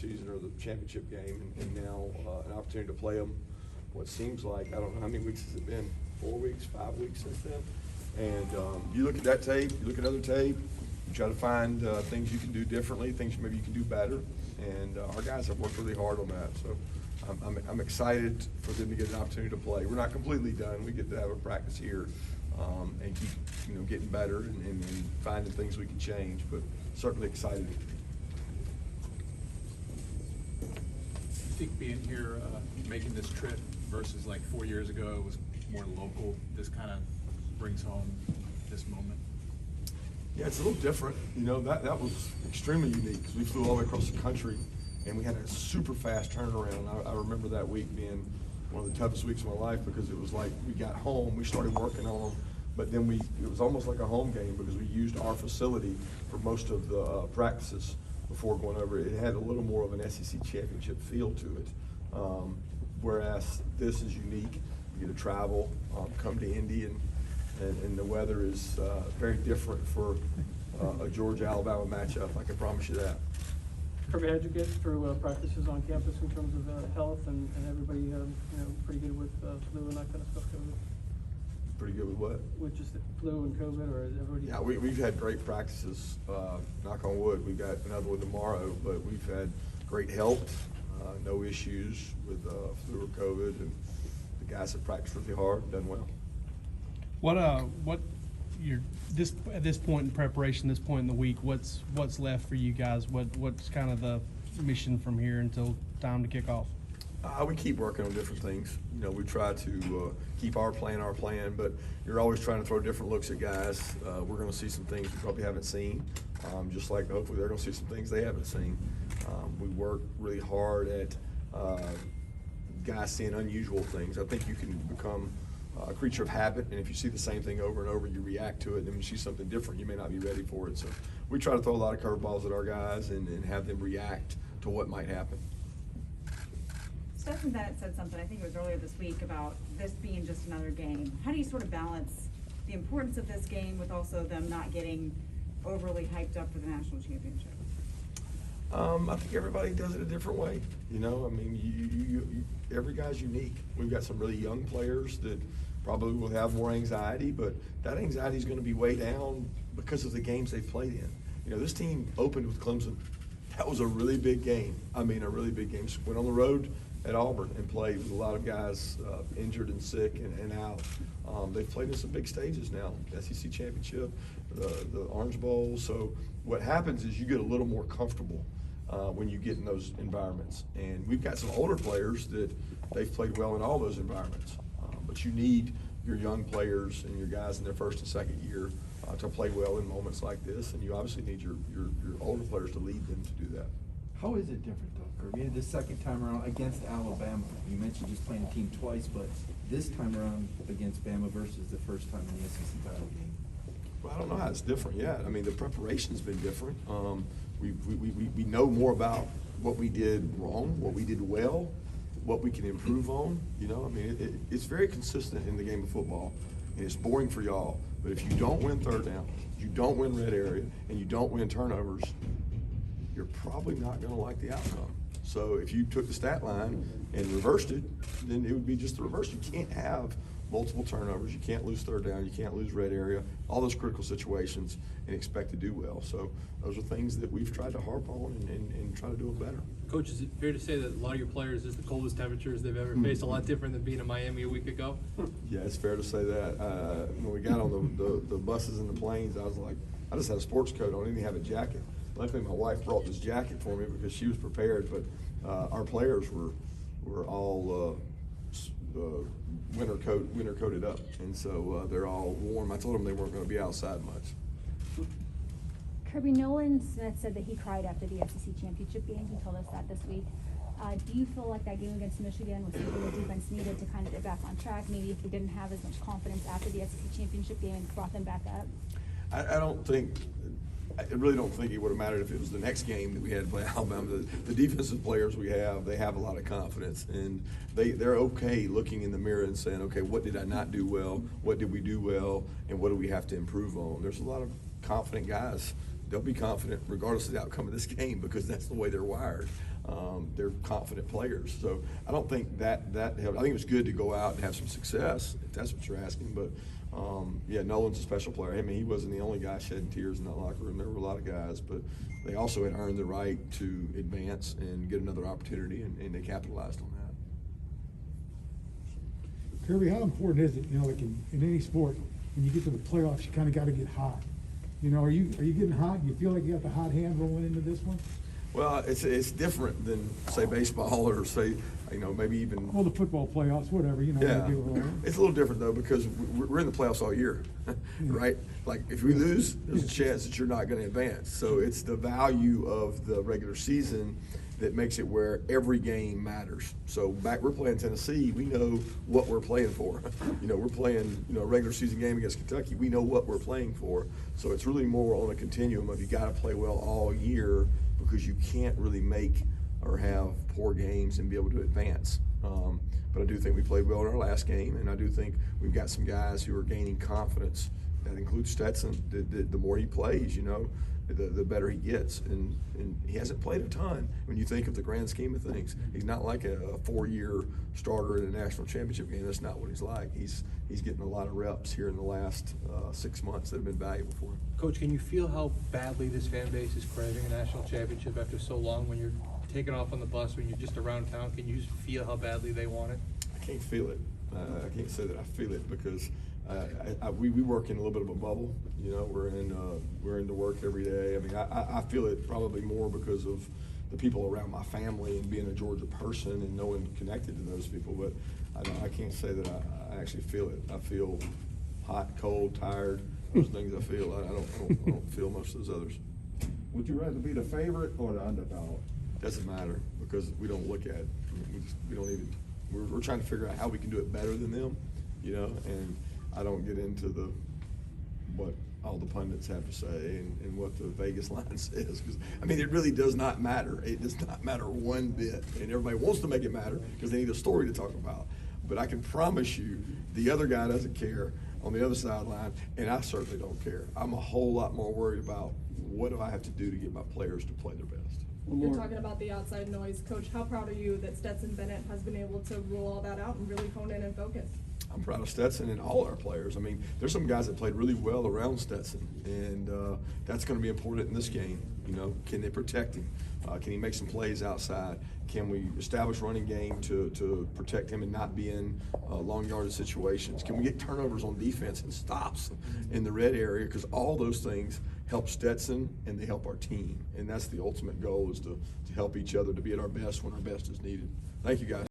season or the championship game, and now an opportunity to play them. What seems like, I don't know how many weeks has it been? 4 weeks, 5 weeks since then. And you look at that tape, you look at other tape, you try to find things you can do differently, things maybe you can do better. And our guys have worked really hard on that. So I'm excited for them to get an opportunity to play. We're not completely done. We get to have a practice here and keep getting better and finding things we can change. But certainly excited. I think being here, making this trip versus like 4 years ago, it was more local. This kind of brings home this moment. Yeah, it's a little different. That was extremely unique because we flew all the way across the country and we had a super fast turnaround. I remember that week being one of the toughest weeks of my life because it was like we got home, we started working on them, but then it was almost like a home game because we used our facility for most of the practices before going over. It had a little more of an SEC championship feel to it, whereas this is unique. You get to travel, come to Indy, and the weather is very different for a Georgia-Alabama matchup. I can promise you that. Kirby, how'd you get through practices on campus in terms of health and everybody, pretty good with flu and that kind of stuff? COVID? Pretty good with what? With just the flu and COVID, or is everybody? Yeah, we've had great practices. Knock on wood. We've got another one tomorrow, but we've had great health, no issues with flu or COVID, and the guys have practiced really hard and done well. At this point in preparation, this point in the week, what's left for you guys? What's kind of the mission from here until time to kick off? We keep working on different things. We try to keep our plan, but you're always trying to throw different looks at guys. We're going to see some things we probably haven't seen, just like hopefully they're going to see some things they haven't seen. We work really hard at guys seeing unusual things. I think you can become a creature of habit, and if you see the same thing over and over, you react to it, and then when you see something different, you may not be ready for it. So we try to throw a lot of curveballs at our guys and have them react to what might happen. Stephen Bennett said something, I think it was earlier this week, about this being just another game. How do you sort of balance the importance of this game with also them not getting overly hyped up for the national championship? I think everybody does it a different way. Every guy's unique. We've got some really young players that probably will have more anxiety, but that anxiety is going to be way down because of the games they've played in. This team opened with Clemson. That was a really big game. A really big game. Went on the road at Auburn and played with a lot of guys injured and sick and out. They've played in some big stages now, SEC Championship, the Orange Bowl. So what happens is you get a little more comfortable when you get in those environments. And we've got some older players that they've played well in all those environments. But you need your young players and your guys in their first and second year to play well in moments like this. And you obviously need your older players to lead them to do that. How is it different though, Kirby? This second time around against Alabama, you mentioned just playing the team twice, but this time around against Bama versus the first time in the SEC title game. Well, I don't know how it's different yet. The preparation's been different. We know more about what we did wrong, what we did well, what we can improve on. It's very consistent in the game of football, and it's boring for y'all. But if you don't win third down, you don't win red area, and you don't win turnovers, you're probably not going to like the outcome. So if you took the stat line and reversed it, then it would be just the reverse. You can't have multiple turnovers. You can't lose third down. You can't lose red area, all those critical situations, and expect to do well. So those are things that we've tried to harp on and try to do it better. Coach, is it fair to say that a lot of your players, this is the coldest temperatures they've ever faced, a lot different than being in Miami a week ago? Yeah, it's fair to say that. When we got on the buses and the planes, I was like, I just had a sports coat on. I didn't even have a jacket. Luckily, my wife brought this jacket for me because she was prepared, but our players were all winter coated up, and so they're all warm. I told them they weren't going to be outside much. Kirby, Nolan Smith said that he cried after the SEC championship game. He told us that this week. Do you feel like that game against Michigan was something the defense needed to kind of get back on track? Maybe if they didn't have as much confidence after the SEC championship game and brought them back up? I really don't think it would have mattered if it was the next game that we had to play Alabama. The defensive players we have, they have a lot of confidence, and they're okay looking in the mirror and saying, okay, what did I not do well? What did we do well? And what do we have to improve on? There's a lot of confident guys. They'll be confident regardless of the outcome of this game because that's the way they're wired. They're confident players. So I don't think that helped. I think it was good to go out and have some success, if that's what you're asking. But yeah, Nolan's a special player. I mean, he wasn't the only guy shedding tears in that locker room. There were a lot of guys, but they also had earned the right to advance and get another opportunity, and they capitalized on that. Kirby, how important is it, like in any sport, when you get to the playoffs, you kind of got to get hot? Are you getting hot? Do you feel like you got the hot hand rolling into this one? Well, it's different than, say, baseball or, say, maybe even. Well, the football playoffs, whatever, Yeah, maybe it's a little different though, because we're in the playoffs all year, right? Like if we lose, there's a chance that you're not going to advance. So it's the value of the regular season that makes it where every game matters. So we're playing Tennessee, we know what we're playing for. We're playing a regular season game against Kentucky, we know what we're playing for. So it's really more on a continuum of you got to play well all year, because you can't really make or have poor games and be able to advance. But I do think we played well in our last game, and I do think we've got some guys who are gaining confidence. That includes Stetson. The more he plays, the better he gets. And he hasn't played a ton when you think of the grand scheme of things. He's not like a 4-year starter in a national championship game. That's not what he's like. He's getting a lot of reps here in the last 6 months that have been valuable for him. Coach, can you feel how badly this fan base is craving a national championship after so long? When you're taking off on the bus, when you're just around town, can you just feel how badly they want it? I can't feel it. I can't say that I feel it, because we work in a little bit of a bubble. We're into work every day. I mean, I feel it probably more because of the people around my family and being a Georgia person and knowing connected to those people. But I can't say that I actually feel it. I feel hot, cold, tired. Those things I feel. I don't feel most of those others. Would you rather be the favorite or the underdog? Doesn't matter, because we don't look at it. We don't even. We're trying to figure out how we can do it better than them, and I don't get into what all the pundits have to say and what the Vegas line says, because it really does not matter. It does not matter one bit, and everybody wants to make it matter because they need a story to talk about. But I can promise you, the other guy doesn't care on the other sideline, and I certainly don't care. I'm a whole lot more worried about what do I have to do to get my players to play their best. You're talking about the outside noise. Coach, how proud are you that Stetson Bennett has been able to rule all that out and really hone in and focus? I'm proud of Stetson and all our players. There's some guys that played really well around Stetson, and that's going to be important in this game. Can they protect him? Can he make some plays outside? Can we establish running game to protect him and not be in long yardage situations? Can we get turnovers on defense and stops in the red area? Because all those things help Stetson and they help our team. And that's the ultimate goal, is to help each other to be at our best when our best is needed. Thank you, guys.